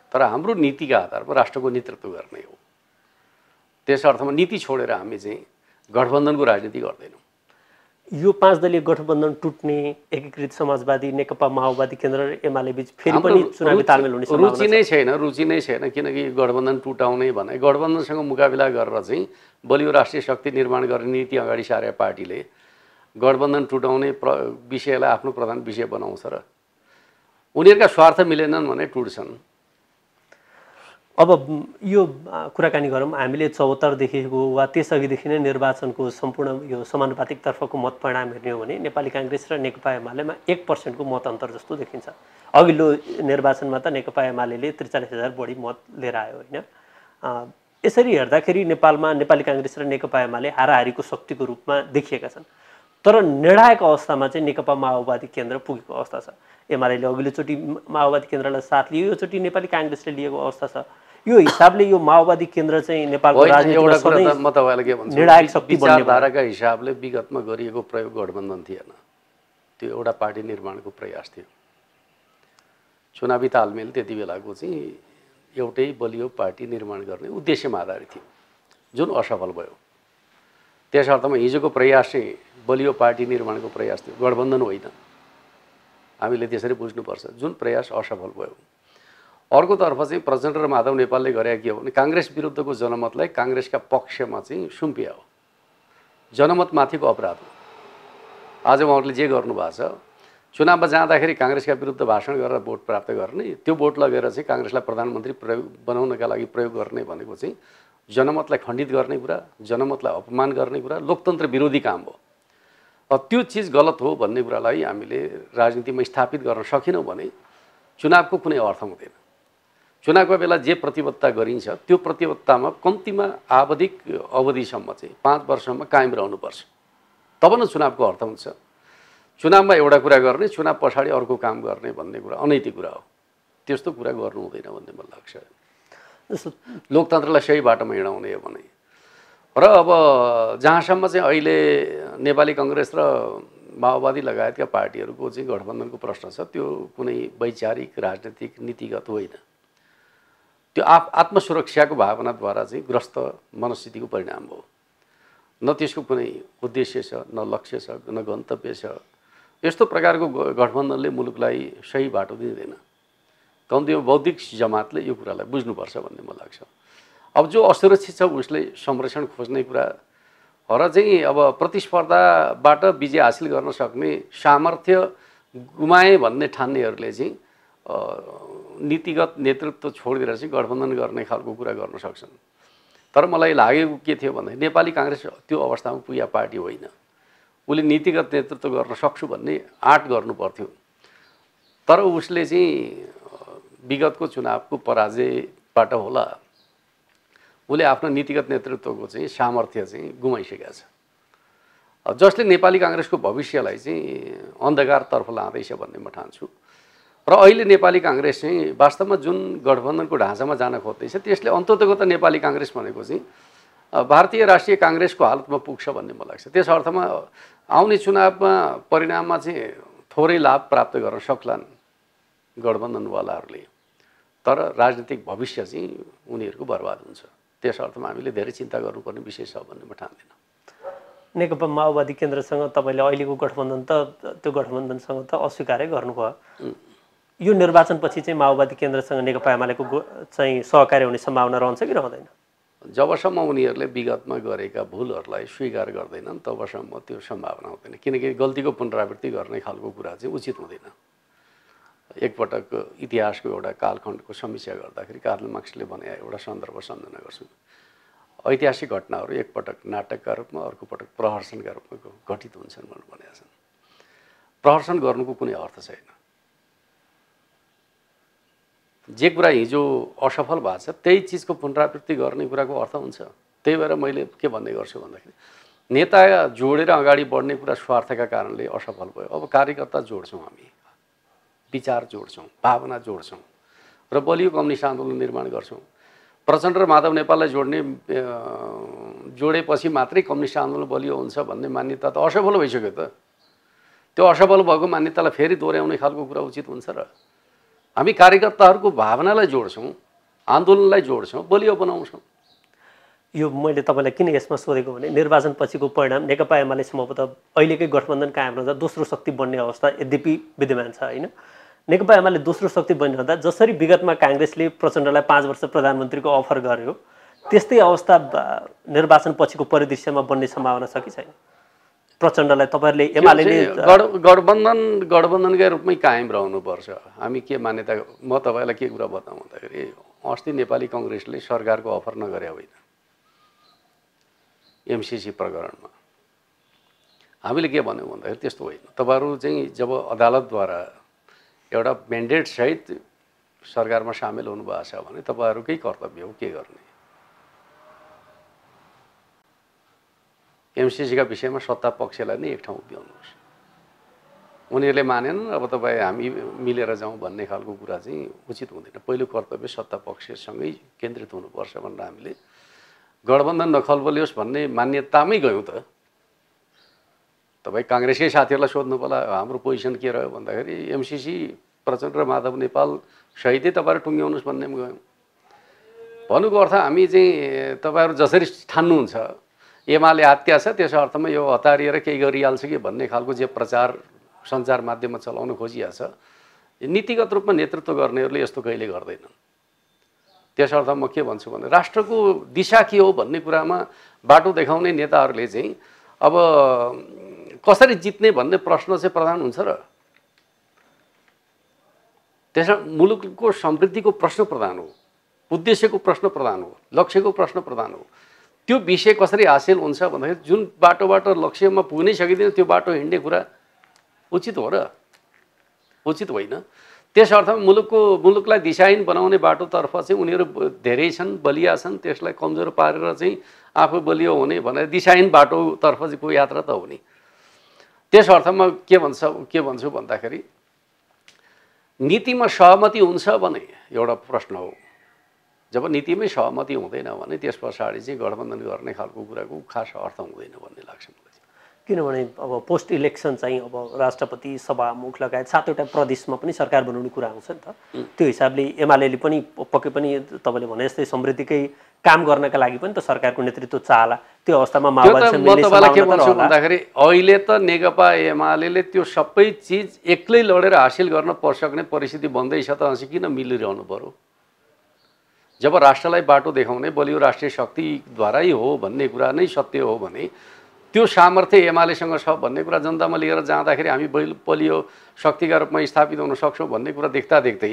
तर हाम्रो नीतिका आधारमा राष्ट्रको नेतृत्व गर्ने हो। त्यस अर्थमा नीति छोडेर हामी चाहिँ गठबन्धनको राजनीति गर्दैनौँ। यो 5 दलीय गठबन्धन टुट्ने, एकीकृत समाजवादी, नेकपा माओवादी केन्द्र र एमाले बीच फेरि पनि चुनावी तालमेल हुने सम्भावना छ? रुचि नै छैन। किनकि गठबन्धन टुटाउने भने गठबन्धनसँग मुकाबिला गरेर चाहिँ बलियो राष्ट्रिय शक्ति निर्माण गर्ने नीति अगाडि सारे पार्टीले गठबन्धन टुटाउने विषयलाई आफ्नो प्रधान विषय बनाउँछ र उनीहरूका स्वार्थ मिलेनन् भने टुट्छन्। अब यो कुराकानी गरौँ, हामीले 74 देखिको वा त्यसअघिदेखि नै निर्वाचनको सम्पूर्ण यो समानुपातिकतर्फको मत परिणाम हेर्ने हो भने नेपाली काङ्ग्रेस र नेकपा एमालेमा 1% को मत अन्तर जस्तो देखिन्छ। अघिल्लो निर्वाचनमा त नेकपा एमाले 43,000 बढी मत लिएर आयो होइन। यसरी हेर्दाखेरि नेपालमा नेपाली काङ्ग्रेस र नेकपा एमाले हाराहारीको शक्तिको रूपमा देखिएका छन्। तर निर्णायक अवस्थामा चाहिँ नेकपा माओवादी केन्द्र पुगेको अवस्था छ। एमाले अघिल्लोचोटि माओवादी केन्द्रलाई साथ लियो, योचोटि नेपाली काङ्ग्रेसले लिएको अवस्था छ। यो हिसाबले यो माओवादी केन्द्र चाहिँ नेपालको राजनीतिमा सधैँ म तपाईँलाई के भन्छु, निर्णायक शक्ति बन्ने विचारधाराका हिसाबले विगतमा गरिएको प्रयोग गठबन्धन थिएन। त्यो एउटा पार्टी निर्माणको प्रयास थियो। चुनावी तालमेल त्यति बेलाको चाहिँ एउटै बलियो पार्टी निर्माण गर्ने उद्देश्यमा आधारित थियो, जुन असफल भयो। त्यस अर्थमा हिजोको प्रयास चाहिँ बलियो पार्टी निर्माणको प्रयास थियो, गठबन्धन होइन। हामीले त्यसरी बुझ्नुपर्छ, जुन प्रयास असफल भयो। अर्कोतर्फ चाहिँ प्रचण्ड र माधव नेपालले गरे के हो भने काङ्ग्रेस विरुद्धको जनमतलाई काङ्ग्रेसका पक्षमा चाहिँ सुम्पिया हो, जनमतमाथिको अपराध हो। आज उहाँहरूले जे गर्नुभएको छ, चुनावमा जाँदाखेरि काङ्ग्रेसका विरुद्ध भाषण गरेर भोट प्राप्त गर्ने, त्यो भोट लगेर चाहिँ काङ्ग्रेसलाई प्रधानमन्त्री बनाउनका लागि प्रयोग गर्ने भनेको चाहिँ जनमतलाई खण्डित गर्ने कुरा, जनमतलाई अपमान गर्ने कुरा, लोकतन्त्र विरोधी काम हो। त्यो चिज गलत हो भन्ने कुरालाई हामीले राजनीतिमा स्थापित गर्न सकेनौँ भने चुनावको कुनै अर्थ हुँदैन। चुनावको बेला जे प्रतिबद्धता गरिन्छ त्यो प्रतिबद्धतामा कम्तीमा आवधिक अवधिसम्म चाहिँ 5 वर्षसम्म कायम रहनुपर्छ, तब न चुनावको अर्थ हुन्छ। चुनावमा एउटा कुरा गर्ने, चुनाव पछाडि अर्को काम गर्ने भन्ने कुरा अनैतिक कुरा हो। त्यस्तो कुरा गर्नु हुँदैन भन्ने मलाई लाग्छ। लोकतन्त्रलाई सही बाटोमा हिँडाउने हो भने। र अब जहाँसम्म चाहिँ अहिले नेपाली काङ्ग्रेस र माओवादी लगायतका पार्टीहरूको चाहिँ गठबन्धनको प्रश्न छ, त्यो कुनै वैचारिक राजनीतिक नीतिगत होइन। त्यो आत्मसुरक्षाको भावनाद्वारा चाहिँ ग्रस्त मनस्थितिको परिणाम हो। न त्यसको कुनै उद्देश्य छ, न लक्ष्य छ, न गन्तव्य छ। यस्तो प्रकारको गठबन्धनले मुलुकलाई सही बाटो दिँदैन। कम्तीमा बौद्धिक जमातले यो कुरालाई बुझ्नुपर्छ भन्ने मलाई लाग्छ। अब जो असुरक्षित छ उसले संरक्षण खोज्ने कुरा र चाहिँ अब प्रतिस्पर्धाबाट विजय हासिल गर्न सक्ने सामर्थ्य गुमाए भन्ने ठान्नेहरूले चाहिँ नीतिगत नेतृत्व छोडेर चाहिँ गठबन्धन गर्ने खालको कुरा गर्न सक्छन्। तर मलाई लागेको के थियो भन्दा नेपाली काङ्ग्रेस त्यो अवस्थामा पुगेको पार्टी होइन। उसले नीतिगत नेतृत्व गर्न सक्छु भन्ने आँट गर्नु पर्थ्यो। तर उसले चाहिँ विगतको चुनावको पराजयबाट होला उसले आफ्नो नीतिगत नेतृत्वको चाहिँ सामर्थ्य चाहिँ गुमाइसकेको छ, जसले नेपाली काङ्ग्रेसको भविष्यलाई चाहिँ अन्धकारतर्फ लाँदैछ भन्ने म ठान्छु। र अहिले नेपाली काङ्ग्रेस चाहिँ वास्तवमा जुन गठबन्धनको ढाँचामा जान खोज्दैछ त्यसले अन्ततगत नेपाली काङ्ग्रेस भनेको चाहिँ भारतीय राष्ट्रिय काङ्ग्रेसको हालतमा पुग्छ भन्ने मलाई लाग्छ। त्यस अर्थमा आउने चुनावमा परिणाममा चाहिँ थोरै लाभ प्राप्त गर्न सक्लान् गठबन्धनवालाहरूले, तर राजनीतिक भविष्य चाहिँ उनीहरूको बर्बाद हुन्छ। त्यस अर्थमा हामीले धेरै चिन्ता गर्नुपर्ने विषय छ भन्ने म ठान्दिनँ। नेकपा माओवादी केन्द्रसँग तपाईँले अहिलेको गठबन्धन त त्यो गठबन्धनसँग त अस्वीकारै गर्नुभयो। यो निर्वाचनपछि चाहिँ माओवादी केन्द्रसँग नेकपा एमालेको चाहिँ सहकार्य हुने सम्भावना रहन्छ कि रहँदैन? जबसम्म उनीहरूले विगतमा गरेका भुलहरूलाई स्वीकार गर्दैनन् तबसम्म त्यो सम्भावना हुँदैन, किनकि गल्तीको पुनरावृत्ति गर्ने खालको कुरा चाहिँ उचित हुँदैन। एकपटक इतिहासको एउटा कालखण्डको समीक्षा गर्दाखेरि कार्ल मार्क्सले भने एउटा सन्दर्भ सम्झना गर्छु। ऐतिहासिक घटनाहरू एकपटक नाटकका रूपमा अर्को पटक प्रहर्षणका रूपमा घटित हुन्छन् भनेर भनेका छन्। प्रहर्षण गर्नुको कुनै अर्थ छैन। जे कुरा हिजो असफल भएको छ त्यही चिजको पुनरावृत्ति गर्ने कुराको अर्थ हुन्छ। त्यही भएर मैले के भन्ने गर्छु भन्दाखेरि नेता जोडेर अगाडि बढ्ने कुरा स्वार्थका कारणले असफल भयो। अब कार्यकर्ता जोड्छौँ, हामी विचार जोड्छौँ, भावना जोड्छौँ र बलियो कम्युनिस्ट आन्दोलन निर्माण गर्छौँ। प्रचण्ड र माधव नेपाललाई जोडेपछि मात्रै कम्युनिस्ट आन्दोलन बलियो हुन्छ भन्ने मान्यता त असफल भइसक्यो त। त्यो असफल भएको मान्यतालाई फेरि दोहोऱ्याउने खालको कुरा उचित हुन्छ र? हामी कार्यकर्ताहरूको भावनालाई जोड्छौँ, आन्दोलनलाई जोड्छौँ, बलियो बनाउँछौँ। यो मैले तपाईँलाई किन यसमा सोधेको भने निर्वाचनपछिको परिणाम नेकपा एमाले सम्भवतः अहिलेकै गठबन्धन कायम रहँदा दोस्रो शक्ति बन्ने अवस्था यद्यपि विद्यमान छ होइन। नेकपा एमाले दोस्रो शक्ति बनिरहँदा जसरी विगतमा काङ्ग्रेसले प्रचण्डलाई 5 वर्ष प्रधानमन्त्रीको अफर गर्यो त्यस्तै अवस्था निर्वाचनपछिको परिदृश्यमा बन्ने सम्भावना छ कि छैन? प्रचण्डलाई तपाईँहरूले एमाले गठबन्धनकै रूपमै कायम रहनुपर्छ। हामी के मान्यता, म तपाईँलाई के कुरा बताउँ भन्दाखेरि अस्ति नेपाली काङ्ग्रेसले सरकारको अफर नगरे होइन एमसिसी प्रकरणमा। हामीले के भन्यौँ भन्दाखेरि त्यस्तो होइन। तपाईँहरू चाहिँ जब अदालतद्वारा एउटा म्यान्डेट सहित सरकारमा सामेल हुनुभएको छ भने तपाईँहरूकै कर्तव्य हो के गर्ने। एमसिसीका विषयमा सत्ता पक्षलाई नै एक ठाउँ उभ्याउनुहोस्। उनीहरूले मानेनन्, अब तपाईँ हामी मिलेर जाउँ भन्ने खालको कुरा चाहिँ उचित हुँदैन। पहिलो कर्तव्य सत्ता पक्षसँगै केन्द्रित हुनुपर्छ भनेर हामीले गठबन्धन नखलबलियोस् भन्ने मान्यतामै गयौँ त। तपाईँ काङ्ग्रेसकै साथीहरूलाई सोध्नु पर्ला हाम्रो पोजिसन के रह्यो भन्दाखेरि एमसिसी प्रचण्ड र माधव नेपाल सहितै तपाईँहरू टुङ्ग्याउनुहोस् भन्नेमा गयौँ। भन्नुको अर्थ हामी चाहिँ तपाईँहरू जसरी ठान्नुहुन्छ एमाले हत्या छ त्यसो अर्थमा यो हतारिएर केही गरिहाल्छ कि भन्ने खालको जे प्रचार सञ्चार माध्यममा चलाउन खोजिएको छ नीतिगत रूपमा नेतृत्व गर्नेहरूले यस्तो कहिले गर्दैनन्। त्यस अर्थमा म के भन्छु भने राष्ट्रको दिशा के हो भन्ने कुरामा बाटो देखाउने नेताहरूले चाहिँ अब कसरी जित्ने भन्ने प्रश्न चाहिँ प्रधान हुन्छ र त्यसमा मुलुकको समृद्धिको प्रश्न प्रधान हो, उद्देश्यको प्रश्न प्रधान हो, लक्ष्यको प्रश्न प्रधान हो। त्यो विषय कसरी हासिल हुन्छ भन्दाखेरि जुन बाटोबाट लक्ष्यमा पुग्नै सकिँदैन त्यो बाटो हिँड्ने कुरा उचित हो र उचित होइन। त्यस अर्थमा मुलुकलाई दिशाहीन बनाउने बाटोतर्फ चाहिँ उनीहरू धेरै छन्, बलिया छन्, त्यसलाई कमजोर पारेर चाहिँ आफू बलियो हुने भनेर दिशाहीन बाटोतर्फ चाहिँ को यात्रा त हो नि। त्यस अर्थमा के भन्छु भन्दाखेरि नीतिमा सहमति हुन्छ भने एउटा प्रश्न हो, जब नीतिमै सहमति हुँदैन भने त्यस पछाडि चाहिँ गठबन्धन गर्ने खालको कुराको खास अर्थ हुँदैन भन्ने लाग्छ मलाई। किनभने अब पोस्ट इलेक्सन चाहिँ अब राष्ट्रपति सभामुख लगायत 7वटा प्रदेशमा पनि सरकार बनाउने कुरा आउँछ नि त। त्यो हिसाबले एमाले पनि पक्कै पनि तपाईँले भने जस्तै समृद्धिकै काम गर्नका लागि पनि त सरकारको नेतृत्व चाहला। त्यो अवस्थामा माओवादीसँग मिल्ने सम्भावना त भन्दाखेरि अहिले त नेकपा एमाले त्यो सबै चिज एक्लै लडेर हासिल गर्न पर्सक्ने परिस्थिति बन्दैछ त अनि किन मिलिरहनु पर्यो? जब राष्ट्रलाई बाटो देखाउने बलियो राष्ट्रिय शक्तिद्वारै हो भन्ने कुरा नै सत्य हो भने त्यो सामर्थ्य एमालेसँग छ भन्ने कुरा जनतामा लिएर जाँदाखेरि हामी बलियो शक्तिका रूपमा स्थापित हुन सक्छौँ भन्ने कुरा देख्दा देख्दै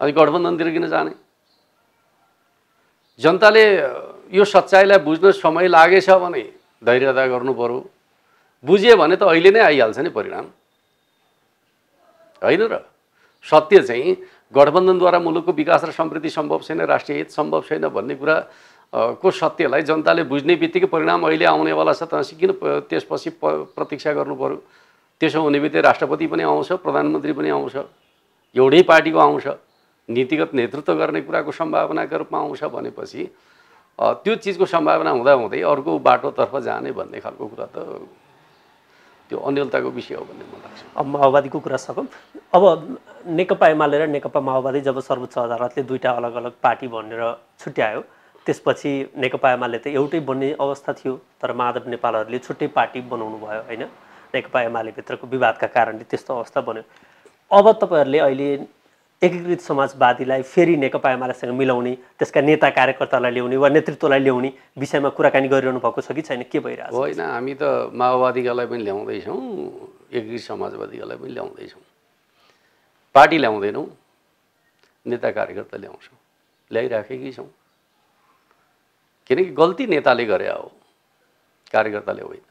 अनि गठबन्धनतिर किन जाने? जनताले यो सच्चाइलाई बुझ्न समय लागेछ भने धैर्यता गर्नु पर्यो। बुझ्यो भने त अहिले नै आइहाल्छ नि परिणाम, होइन र? सत्य चाहिँ गठबन्धनद्वारा मुलुकको विकास र समृद्धि सम्भव छैन, राष्ट्रिय हित सम्भव छैन भन्ने कुरा को सत्यलाई जनताले बुझ्ने बित्तिकै परिणाम अहिले आउनेवाला छ त किन त्यसपछि प्रतीक्षा गर्नु पर्यो? त्यसो हुने बित्तिकै राष्ट्रपति पनि आउँछ, प्रधानमन्त्री पनि आउँछ, एउटै पार्टीको आउँछ, नीतिगत नेतृत्व गर्ने कुराको सम्भावनाका रूपमा आउँछ भनेपछि त्यो चिजको सम्भावना हुँदाहुँदै अर्को बाटोतर्फ जाने भन्ने खालको कुरा त त्यो अन्यलताको विषय हो भन्ने मलाई लाग्छ। अब माओवादीको कुरा सकौँ। अब नेकपा एमाले र नेकपा माओवादी जब सर्वोच्च अदालतले दुईटा अलग अलग पार्टी भनेर छुट्यायो त्यसपछि नेकपा एमाले त एउटै बन्ने अवस्था थियो, तर माधव नेपालहरूले छुट्टै पार्टी बनाउनु भयो होइन? नेकपा एमाले भित्रको विवादका कारणले त्यस्तो अवस्था बन्यो। अब तपाईँहरूले अहिले एकीकृत समाजवादीलाई फेरि नेकपा एमालेसँग मिलाउने, त्यसका नेता कार्यकर्तालाई ल्याउने वा नेतृत्वलाई ल्याउने विषयमा कुराकानी गरिरहनु भएको छ कि छैन? के भइरहेको छ? होइन, हामी त माओवादीकालाई पनि ल्याउँदैछौँ, एकीकृत समाजवादीकालाई पनि ल्याउँदैछौँ। पार्टी ल्याउँदैनौँ, नेता कार्यकर्ता ल्याउँछौँ, ल्याइराखेकै छौँ। किनकि गल्ती नेताले गरे हो, कार्यकर्ताले होइन।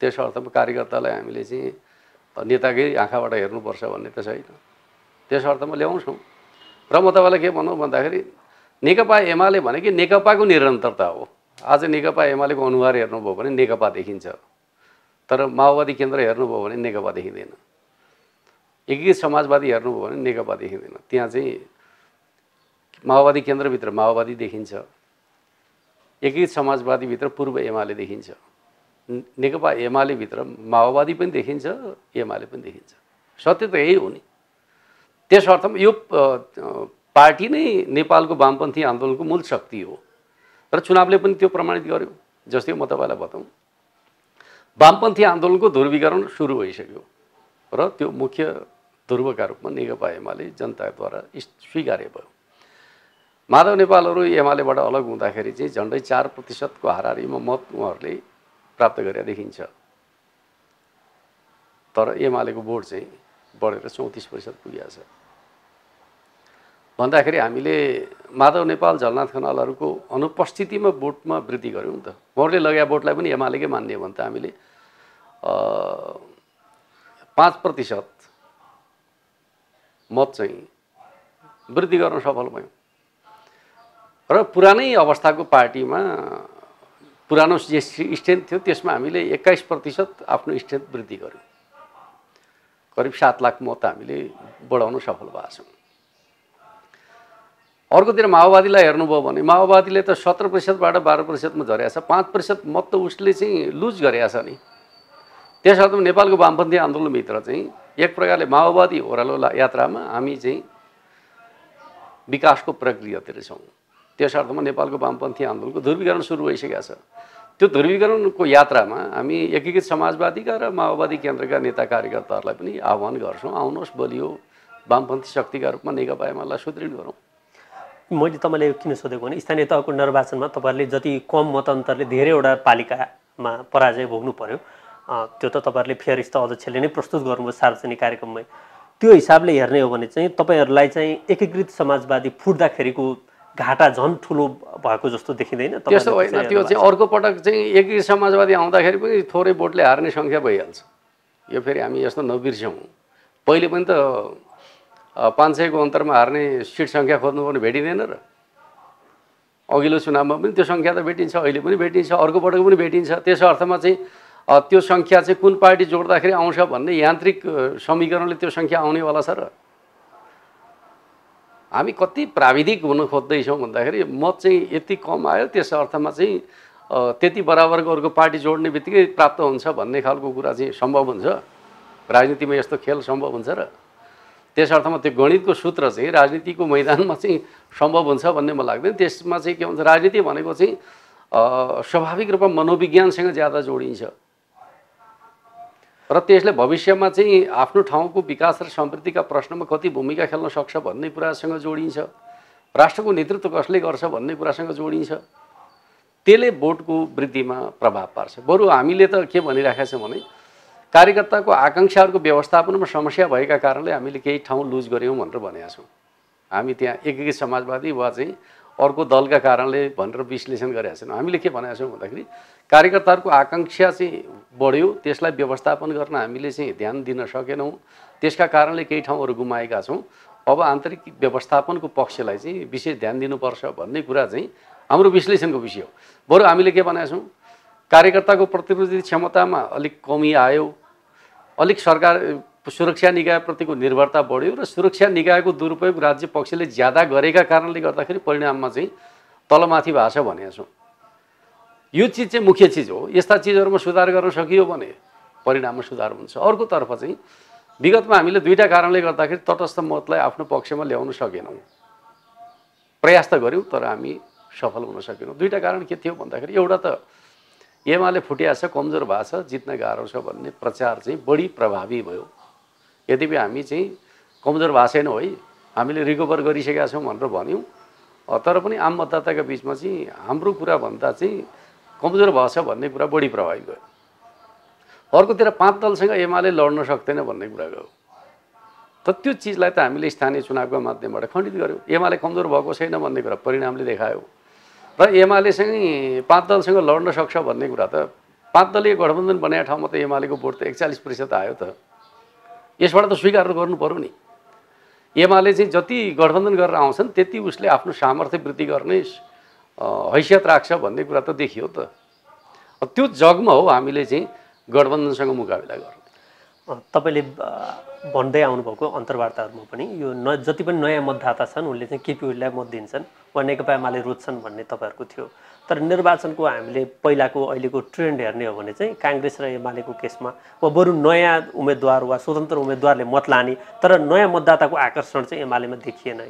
त्यस अर्थमा कार्यकर्तालाई हामीले चाहिँ नेताकै आँखाबाट हेर्नुपर्छ भन्ने त छैन। त्यस अर्थमा ल्याउँछौँ। र म तपाईँलाई के भनौँ भन्दाखेरि नेकपा एमाले भनेको नेकपाको निरन्तरता हो। आज नेकपा एमालेको अनुहार हेर्नुभयो भने नेकपा देखिन्छ, तर माओवादी केन्द्र हेर्नुभयो भने नेकपा देखिँदैन। एकीकृत समाजवादी हेर्नुभयो भने नेकपा देखिँदैन। त्यहाँ चाहिँ माओवादी केन्द्रभित्र माओवादी देखिन्छ, एकीकृत समाजवादीभित्र पूर्व एमाले देखिन्छ, नेकपा एमालेभित्र माओवादी पनि देखिन्छ, एमाले पनि देखिन्छ। सत्य त यही हो नि। त्यस अर्थमा यो पार्टी नै नेपालको वामपन्थी आन्दोलनको मूल शक्ति हो र चुनावले पनि त्यो प्रमाणित गर्यो। जस्तै म तपाईँलाई बताउँ, वामपन्थी आन्दोलनको ध्रुवीकरण सुरु भइसक्यो र त्यो मुख्य ध्रुवका रूपमा नेकपा एमाले जनताद्वारा स्वीकार्य भयो। माधव नेपालहरू एमालेबाट अलग हुँदाखेरि चाहिँ झन्डै 4% हाराहारीमा मत उहाँहरूले प्राप्त गरेर देखिन्छ, तर एमालेको भोट चाहिँ बढेर 34% पुगेको छ भन्दाखेरि हामीले माधव नेपाल झलनाथ खनालहरूको अनुपस्थितिमा भोटमा वृद्धि गऱ्यौँ नि त। उहाँहरूले लगाए भोटलाई पनि एमालेकै मान्ने हो भने त हामीले 5% मत चाहिँ वृद्धि गर्न सफल भयौँ र पुरानै अवस्थाको पार्टीमा पुरानो जे स्ट्रेन्थ थियो त्यसमा हामीले 21% आफ्नो स्ट्रेन्थ वृद्धि गऱ्यौँ। करिब 7 लाख मत हामीले बढाउन सफल भएका छौँ। अर्कोतिर माओवादीलाई हेर्नुभयो भने माओवादीले त 17%बाट 12%मा झरेको छ। 5% मत त उसले चाहिँ लुज गरेको छ नि। त्यस अर्थमा नेपालको वामपन्थी आन्दोलनभित्र चाहिँ एक प्रकारले माओवादी ओह्रालो यात्रामा हामी चाहिँ विकासको प्रक्रियातिर छौँ। त्यस अर्थमा नेपालको वामपन्थी आन्दोलनको ध्रुवीकरण सुरु भइसकेको छ। त्यो ध्रुवीकरणको यात्रामा हामी एकीकृत समाजवादीका र माओवादी केन्द्रका नेता कार्यकर्ताहरूलाई पनि आह्वान गर्छौँ, आउनुहोस् बलियो वामपन्थी शक्तिका रूपमा नेकपा एमालेलाई सुदृढ गरौँ। मैले तपाईँले किन सोधेको भने स्थानीय तहको निर्वाचनमा तपाईँहरूले जति कम मतअन्तरले धेरैवटा पालिकामा पराजय भोग्नु पर्यो, त्यो त तपाईँहरूले फेरिस्त अध्यक्षले नै प्रस्तुत गर्नुभयो सार्वजनिक कार्यक्रममै। त्यो हिसाबले हेर्ने हो भने चाहिँ तपाईँहरूलाई चाहिँ एकीकृत समाजवादी फुट्दाखेरिको घाटा झन् ठुलो भएको जस्तो देखिँदैन? त्यस्तो होइन, त्यो चाहिँ अर्को पटक चाहिँ एकीकृत समाजवादी आउँदाखेरि पनि थोरै भोटले हार्ने सङ्ख्या भइहाल्छ। यो फेरि हामी यस्तो नबिर्स्यौँ। पहिले पनि त 500 को अन्तरमा हार्ने सिट सङ्ख्या खोज्नु पनि भेटिँदैन र। अघिल्लो चुनावमा पनि त्यो सङ्ख्या त भेटिन्छ, अहिले पनि भेटिन्छ, अर्को पटक पनि भेटिन्छ। त्यसो अर्थमा चाहिँ त्यो सङ्ख्या चाहिँ कुन पार्टी जोड्दाखेरि आउँछ भन्ने यान्त्रिक समीकरणले त्यो सङ्ख्या आउनेवाला छ र। हामी कति प्राविधिक हुन खोज्दैछौँ भन्दाखेरि मत चाहिँ यति कम आयो, त्यस अर्थमा चाहिँ त्यति बराबरको अर्को पार्टी जोड्ने बित्तिकै प्राप्त हुन्छ भन्ने खालको कुरा चाहिँ सम्भव हुन्छ? राजनीतिमा यस्तो खेल सम्भव हुन्छ र? त्यस अर्थमा त्यो गणितको सूत्र चाहिँ राजनीतिको मैदानमा चाहिँ सम्भव हुन्छ भन्ने मलाई लाग्दैन। त्यसमा चाहिँ के भन्छ, राजनीति भनेको चाहिँ स्वाभाविक रूपमा मनोविज्ञानसँग ज्यादा जोडिन्छ र त्यसले भविष्यमा चाहिँ आफ्नो ठाउँको विकास र समृद्धिका प्रश्नमा कति भूमिका खेल्न सक्छ भन्ने कुरासँग जोडिन्छ, राष्ट्रको नेतृत्व कसले गर्छ भन्ने कुरासँग जोडिन्छ। त्यसले भोटको वृद्धिमा प्रभाव पार्छ। बरु हामीले त के भनिराखेका छौँ भने कार्यकर्ताको आकाङ्क्षाहरूको व्यवस्थापनमा समस्या भएका कारणले हामीले केही ठाउँ लुज गऱ्यौँ भनेर भनेका छौँ। हामी त्यहाँ एकीकृत समाजवादी वा चाहिँ अर्को दलका कारणले भनेर विश्लेषण गरेका छैनौँ। हामीले के भनेका छौँ भन्दाखेरि कार्यकर्ताहरूको आकाङ्क्षा चाहिँ बढ्यो, त्यसलाई व्यवस्थापन गर्न हामीले चाहिँ ध्यान दिन सकेनौँ, त्यसका कारणले केही ठाउँहरू गुमाएका छौँ। अब आन्तरिक व्यवस्थापनको पक्षलाई चाहिँ विशेष ध्यान दिनुपर्छ भन्ने कुरा चाहिँ हाम्रो विश्लेषणको विषय हो। बरु हामीले के भनेका छौँ, कार्यकर्ताको प्रतिरोधी क्षमतामा अलिक कमी आयो, अलिक सरकार सुरक्षा निकायप्रतिको निर्भरता बढ्यो र सुरक्षा निकायको दुरुपयोग राज्य पक्षले ज्यादा गरेका कारणले गर्दाखेरि परिणाममा चाहिँ तलमाथि भएको छ भनेका छौँ। यो चिज चाहिँ मुख्य चिज हो। यस्ता चिजहरूमा सुधार गर्न सकियो भने परिणाममा सुधार हुन्छ। अर्कोतर्फ चाहिँ विगतमा हामीले दुईटा कारणले गर्दाखेरि तटस्थ मतलाई आफ्नो पक्षमा ल्याउन सकेनौँ। प्रयास त गऱ्यौँ तर हामी सफल हुन सकेनौँ। दुईटा कारण के थियो भन्दाखेरि एउटा त एमाले फुटिया छ, कमजोर भएको छ, जित्न गाह्रो छ भन्ने प्रचार चाहिँ बढी प्रभावी भयो। यद्यपि हामी चाहिँ कमजोर भएको छैनौँ है, हामीले रिकभर गरिसकेका छौँ भनेर भन्यौँ, तर पनि आम मतदाताका बिचमा चाहिँ हाम्रो कुरा भन्दा चाहिँ कमजोर भएको छ भन्ने कुरा बढी प्रभावित भयो। अर्कोतिर 5 दलसँग एमाले लड्न सक्दैन भन्ने कुरा गयो। त त्यो चिजलाई त हामीले स्थानीय चुनावको माध्यमबाट खण्डित गऱ्यौँ। एमाले कमजोर भएको छैन भन्ने कुरा परिणामले देखायो र एमालेसँग 5 दलसँग लड्न सक्छ भन्ने कुरा त 5 दलीय गठबन्धन बनाएको ठाउँमा त एमालेको भोट त 41% आयो त। यसबाट त स्वीकार गर्नु पर्यो नि। एमाले चाहिँ जति गठबन्धन गरेर आउँछन् त्यति उसले आफ्नो सामर्थ्य वृद्धि गर्ने हैसियत राख्छ भन्ने कुरा त देखियो त। त्यो जगमा हो हामीले चाहिँ गठबन्धनसँग मुकाबिला गर्नु। तपाईँले भन्दै आउनुभएको अन्तर्वार्ताहरूमा पनि यो जति पनि नयाँ मतदाता छन् उनले चाहिँ केपी ओलीलाई मत दिन्छन् वा नेकपा एमाले रोज्छन् भन्ने तपाईँहरूको थियो। तर निर्वाचनको हामीले पहिलाको अहिलेको ट्रेन्ड हेर्ने हो भने चाहिँ काङ्ग्रेस र एमालेको केसमा वा बरु नयाँ उम्मेदवार वा स्वतन्त्र उम्मेदवारले मत लाने तर नयाँ मतदाताको आकर्षण चाहिँ एमालेमा देखिएन।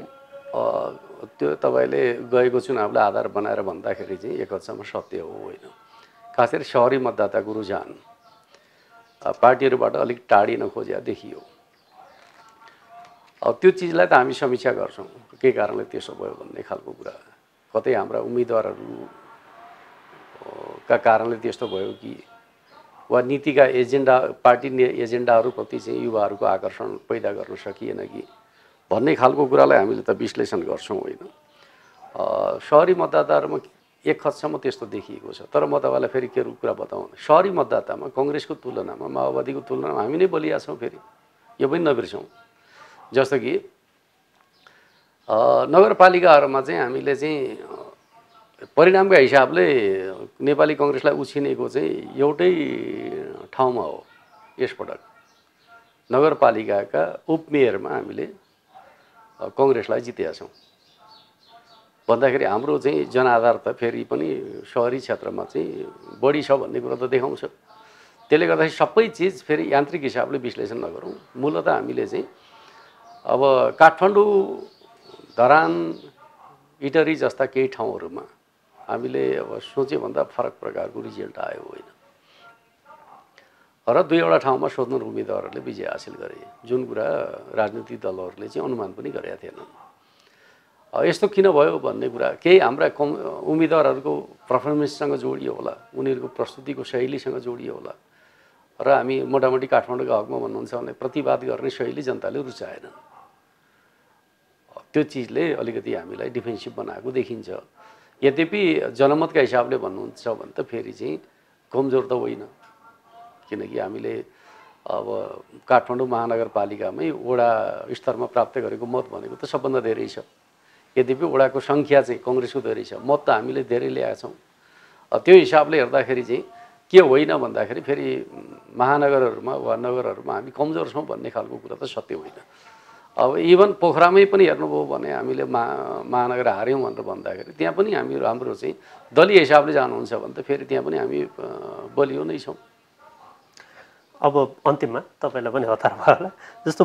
त्यो तपाईँले गएको चुनावलाई आधार बनाएर भन्दाखेरि चाहिँ एक हदसम्म सत्य हो होइन। खास गरी सहरी मतदाताको रुझान पार्टीहरूबाट अलिक टाढिन खोज्या देखियो। त्यो चिजलाई त हामी समीक्षा गर्छौँ के कारणले त्यसो भयो भन्ने खालको कुरा। कतै हाम्रा उम्मेदवारहरूका कारणले त्यस्तो भयो कि वा नीतिका एजेन्डा पार्टी एजेन्डाहरूप्रति चाहिँ युवाहरूको आकर्षण पैदा गर्न सकिएन कि भन्ने खालको कुरालाई हामीले त विश्लेषण गर्छौँ होइन। सहरी मतदाताहरूमा एक हदसम्म त्यस्तो देखिएको छ। तर म तपाईँलाई फेरि के कुरा बताउँ, सहरी मतदातामा कङ्ग्रेसको तुलनामा माओवादीको तुलनामा हामी नै बलिया छौँ। फेरि यो पनि नबिर्सौँ। जस्तो कि नगरपालिकाहरूमा चाहिँ हामीले चाहिँ परिणामका हिसाबले नेपाली कङ्ग्रेसलाई उछिनेको चाहिँ एउटै ठाउँमा हो। यसपटक नगरपालिकाका उपमेयरमा हामीले कङ्ग्रेसलाई जितेका छौँ भन्दाखेरि हाम्रो चाहिँ जनआधार त फेरि पनि सहरी क्षेत्रमा चाहिँ बढी छ भन्ने कुरा त देखाउँछ। त्यसले गर्दाखेरि सबै चिज फेरि यान्त्रिक हिसाबले विश्लेषण नगरौँ। मूलतः हामीले चाहिँ अब काठमाडौँ, धरान इटरी जस्ता केही ठाउँहरूमा हामीले अब सोचेभन्दा फरक प्रकारको रिजल्ट आयो होइन र 2वटा ठाउँमा स्वतन्त्र उम्मेदवारहरूले विजय हासिल गरे जुन कुरा राजनीतिक दलहरूले चाहिँ अनुमान पनि गरेका थिएनन्। यस्तो किन भयो भन्ने कुरा केही हाम्रा उम्मेदवारहरूको पर्फर्मेन्ससँग जोडियो होला, उनीहरूको प्रस्तुतिको शैलीसँग जोडियो होला र हामी मोटामोटी काठमाडौँको हकमा भन्नुहुन्छ भने प्रतिवाद गर्ने शैली जनताले रुचाएनन्। त्यो चिजले अलिकति हामीलाई डिफेन्सिभ बनाएको देखिन्छ। यद्यपि जनमतका हिसाबले भन्नुहुन्छ भने त फेरि चाहिँ कमजोर त होइन, किनकि हामीले अब काठमाडौँ महानगरपालिकामै वडा स्तरमा प्राप्त गरेको मत भनेको त सबभन्दा धेरै छ। यद्यपि वडाको सङ्ख्या चाहिँ कङ्ग्रेसको धेरै छ, मत त हामीले धेरै ल्याएका छौँ। त्यो हिसाबले हेर्दाखेरि चाहिँ के होइन भन्दाखेरि फेरि महानगरहरूमा वा नगरहरूमा हामी कमजोर छौँ भन्ने खालको कुरा त सत्य होइन। अब इभन पोखरामै पनि हेर्नुभयो भने हामीले महानगर हार्यौँ भनेर भन्दाखेरि त्यहाँ पनि हाम्रो चाहिँ दलीय हिसाबले जानुहुन्छ भने त फेरि त्यहाँ पनि हामी बलियो नै छौँ। अब अन्तिममा तपाईँलाई पनि हतार भयो होला, जस्तो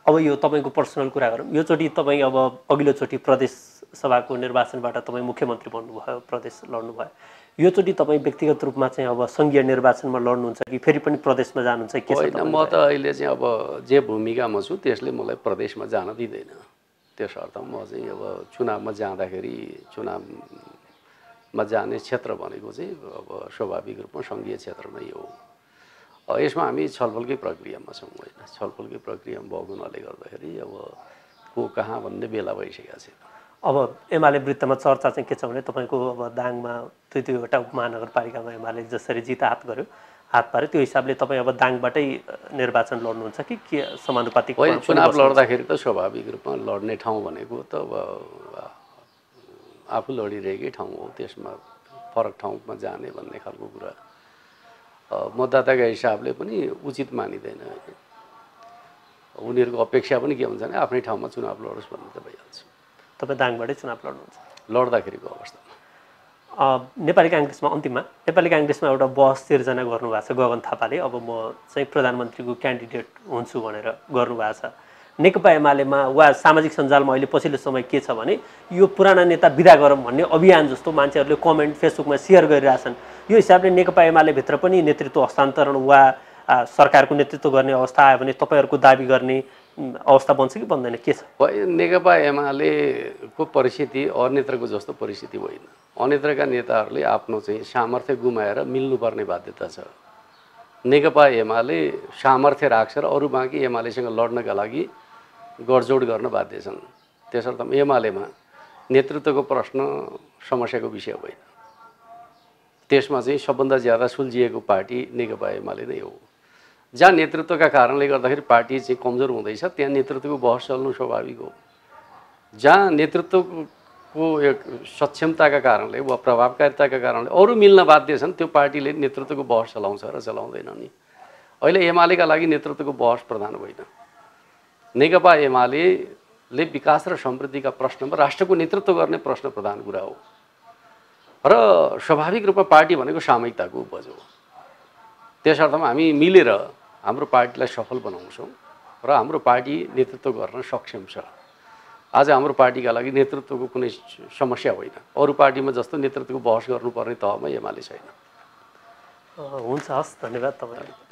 अब यो तपाईँको पर्सनल कुरा गरौँ, योचोटि तपाईँ अब अघिल्लोचोटि प्रदेश सभाको निर्वाचनबाट तपाईँ मुख्यमन्त्री बन्नुभयो, प्रदेश लड्नुभयो, योचोटि तपाईँ व्यक्तिगत रूपमा चाहिँ अब सङ्घीय निर्वाचनमा लड्नुहुन्छ कि फेरि पनि प्रदेशमा जानुहुन्छ के छ? होइन, म त अहिले चाहिँ अब जे भूमिकामा छु त्यसले मलाई प्रदेशमा जान दिँदैन। त्यस अर्थमा म चाहिँ अब चुनावमा जाँदाखेरि चुनावमा जाने क्षेत्र भनेको चाहिँ अब स्वाभाविक रूपमा सङ्घीय क्षेत्र नै हो। यसमा हामी छलफलकै प्रक्रियामा छौँ होइन, छलफलकै प्रक्रियामा भएको हुनाले गर्दाखेरि अब को कहाँ भन्ने बेला भइसकेको छैन। अब एमाले वृत्तमा चर्चा चाहिँ के छ भने तपाईँको अब दाङमा दुईवटा उपमहानगरपालिकामा एमाले जसरी जित हात पार्यो त्यो हिसाबले तपाईँ अब दाङबाटै निर्वाचन लड्नुहुन्छ कि के समानुपातिक? चुनाव लड्दाखेरि त स्वाभाविक रूपमा लड्ने ठाउँ भनेको त अब आफू लडिरहेकै ठाउँ हो, त्यसमा फरक ठाउँमा जाने भन्ने खालको कुरा मतदाताका हिसाबले पनि उचित मानिँदैन। उनीहरूको अपेक्षा पनि के हुन्छ भने आफ्नै ठाउँमा चुनाव लडोस् भन्ने त भइहाल्छ। तपाईँ दाङबाटै चुनाव लड्नुहुन्छ? लड्दाखेरिको अवस्थामा नेपाली काङ्ग्रेसमा अन्तिममा नेपाली काङ्ग्रेसमा एउटा बहस सिर्जना गर्नुभएको छ गगन थापाले, अब म चाहिँ प्रधानमन्त्रीको क्यान्डिडेट हुन्छु भनेर गर्नुभएको छ। नेकपा एमालेमा वा सामाजिक सञ्जालमा अहिले पछिल्लो समय के छ भने यो पुराना नेता बिदा गरौँ भन्ने अभियान जस्तो मान्छेहरूले कमेन्ट फेसबुकमा सेयर गरिरहेछन्। यो हिसाबले नेकपा एमाले भित्र पनि नेतृत्व हस्तान्तरण वा सरकारको नेतृत्व गर्ने अवस्था आयो भने तपाईँहरूको दाबी गर्ने अवस्था बन्छ कि बन्दैन, के छ? नेकपा एमालेको परिस्थिति अन्यत्रको जस्तो परिस्थिति होइन। अन्यत्रका नेताहरूले आफ्नो चाहिँ सामर्थ्य गुमाएर मिल्नुपर्ने बाध्यता छ। नेकपा एमाले सामर्थ्य राख्छ र अरू बाँकी एमालेसँग लड्नका लागि गडजोड गर्न बाध्य छन्। त्यसर्थ एमालेमा नेतृत्वको प्रश्न समस्याको विषय होइन, त्यसमा चाहिँ सबभन्दा ज्यादा सुल्झिएको पार्टी नेकपा एमाले नै हो। जहाँ नेतृत्वका कारणले गर्दाखेरि पार्टी चाहिँ कमजोर हुँदैछ त्यहाँ नेतृत्वको बहस चल्नु स्वाभाविक हो। जहाँ नेतृत्वको एक सक्षमताका कारणले वा प्रभावकारिताका कारणले अरू मिल्न बाध्य छन् त्यो पार्टीले नेतृत्वको बहस चलाउँछ र चलाउँदैन नि। अहिले एमालेका लागि नेतृत्वको बहस प्रधान होइन। नेकपा एमाले विकास र समृद्धिका प्रश्नमा राष्ट्रको नेतृत्व गर्ने प्रश्न प्रधान कुरा हो र स्वाभाविक रूपमा पार्टी भनेको सामूहिकताको उपज हो। त्यसर्थमा हामी मिलेर हाम्रो पार्टीलाई सफल बनाउँछौँ र हाम्रो पार्टी नेतृत्व गर्न सक्षम छ। आज हाम्रो पार्टीका लागि नेतृत्वको कुनै समस्या होइन। अरू पार्टीमा जस्तो नेतृत्वको बहस गर्नुपर्ने तहमा एमाले छैन। हुन्छ, हस्, धन्यवाद तपाईँलाई।